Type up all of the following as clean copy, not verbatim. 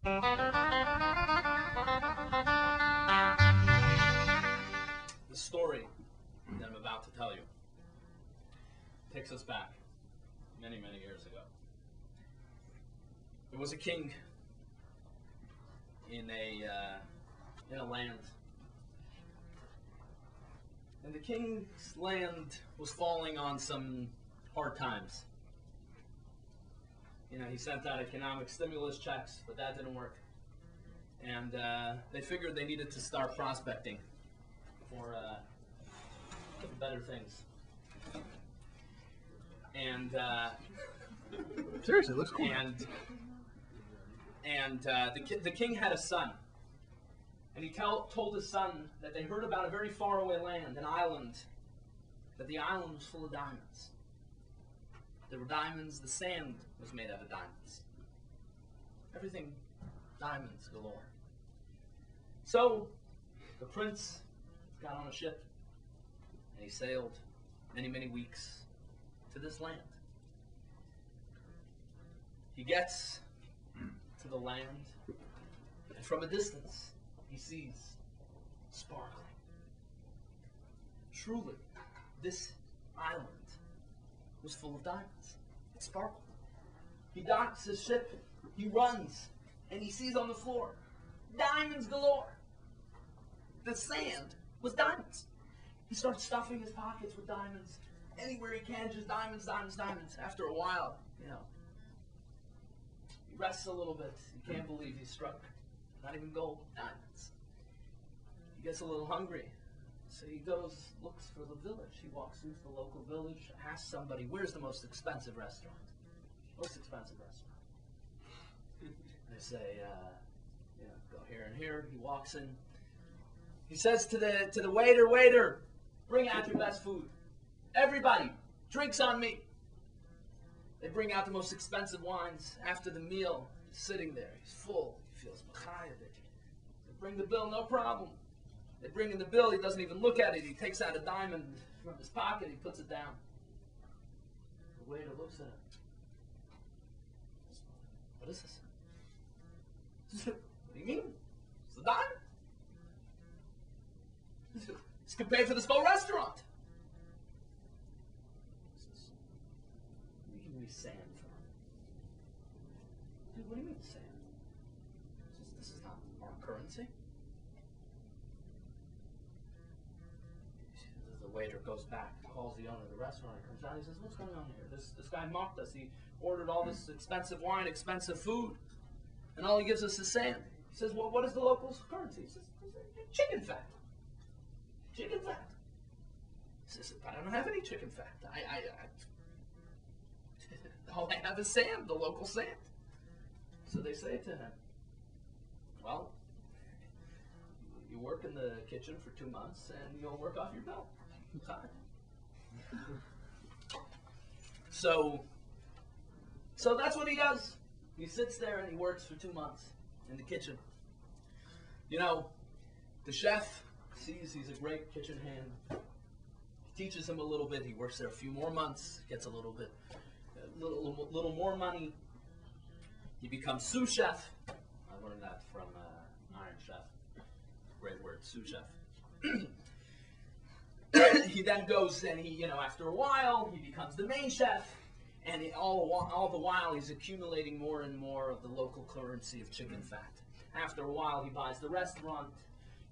The story that I'm about to tell you takes us back many, many years ago. There was a king in a land, and the king's land was falling on some hard times. You know, he sent out economic stimulus checks, but that didn't work. And they figured they needed to start prospecting for better things. And seriously, it looks cool. And the king had a son, and he told his son that they heard about a very faraway land, an island, that the island was full of diamonds. There were diamonds. The sand was made out of diamonds. Everything, diamonds galore. So the prince got on a ship, and he sailed many, many weeks to this land. He gets to the land, and from a distance, he sees sparkling. Truly, this island was full of diamonds. It sparkled. He docks his ship, he runs, and he sees on the floor diamonds galore. The sand was diamonds. He starts stuffing his pockets with diamonds. Anywhere he can, just diamonds, diamonds, diamonds. After a while, he rests a little bit. He can't believe he struck not even gold, diamonds. He gets a little hungry. So he goes, looks for the village. He walks into the local village, asks somebody, where's the most expensive restaurant? Most expensive restaurant. They say, go here and here. He walks in. He says to the waiter, bring out your best food. Everybody, drinks on me. They bring out the most expensive wines. After the meal, he's sitting there. He's full. He feels machayah. They bring the bill, no problem. They bring in the bill. He doesn't even look at it. He takes out a diamond from his pocket. He puts it down. The waiter looks at him. What is this? What do you mean? It's a diamond. This could pay for this whole restaurant. Where do you mean sand from? Dude, what do you mean sand? This is not our currency. The waiter goes back, calls the owner of the restaurant, and comes out. He says, what's going on here? This guy mocked us. He ordered all this expensive wine, expensive food, and all he gives us is sand. He says, well, what is the local currency? He says, chicken fat. Chicken fat. He says, I don't have any chicken fat. All I have is sand, the local sand. So they say to him, well, you work in the kitchen for 2 months and you'll work off your bill. So that's what he does. He sits there and he works for 2 months in the kitchen. You know, the chef sees he's a great kitchen hand. He teaches him a little bit. He works there a few more months, gets a little more money. He becomes sous chef. I learned that from Iron Chef. Great word, sous chef. He then goes and after a while, he becomes the main chef. And all the while, he's accumulating more and more of the local currency of chicken fat. After a while, he buys the restaurant.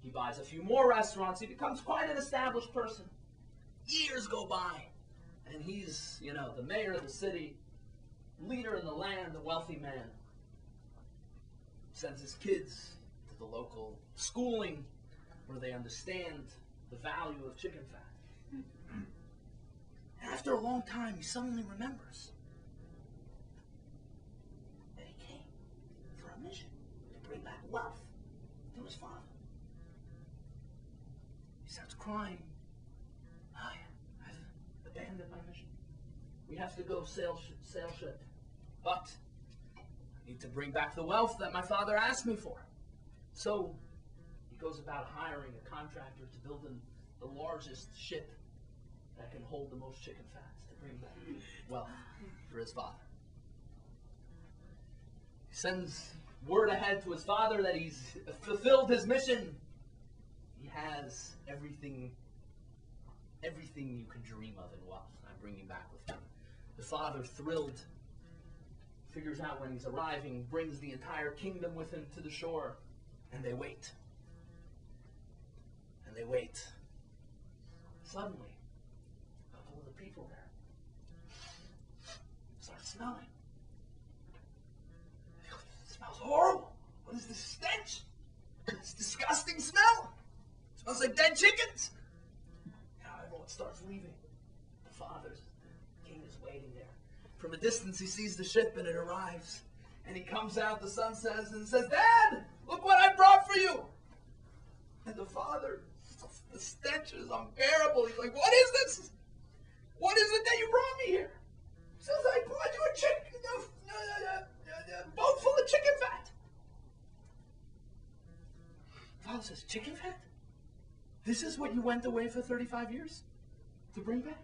He buys a few more restaurants. He becomes quite an established person. Years go by, and he's, the mayor of the city, leader in the land, a wealthy man. Sends his kids to the local schooling where they understand the value of chicken fat. After a long time, he suddenly remembers that he came for a mission to bring back wealth to his father. He starts crying. I've abandoned my mission. We have to go sail ship. But I need to bring back the wealth that my father asked me for. So he goes about hiring a contractor to build the largest ship that can hold the most chicken fats to bring back wealth for his father. He sends word ahead to his father that he's fulfilled his mission. He has everything you can dream of in wealth. I'm bringing back with him. The father, thrilled, figures out when he's arriving, brings the entire kingdom with him to the shore, and they wait. And they wait. Suddenly, a couple of the people there start smelling. It smells horrible. What is this stench? This disgusting smell. It smells like dead chickens. Now everyone starts leaving. The father's king is waiting there. From a distance, he sees the ship and it arrives. And he comes out, the son says, Dad, look what I brought for you. And the father, the stench is unbearable. He's like, what is this? What is it that you brought me here? He says, I brought you a boat full of chicken fat. The father says, chicken fat? This is what you went away for 35 years to bring back?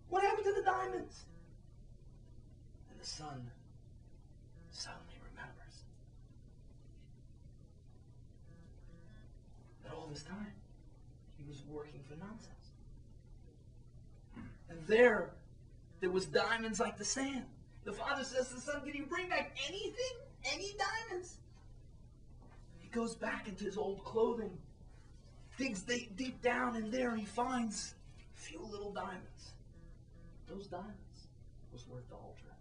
What happened to the diamonds? And the son suddenly remembers that all this time he was working for nonsense. And there was diamonds like the sand. The father says to the son, can you bring back anything? Any diamonds? He goes back into his old clothing, digs deep down, and there he finds a few little diamonds. Those diamonds was worth the whole trip.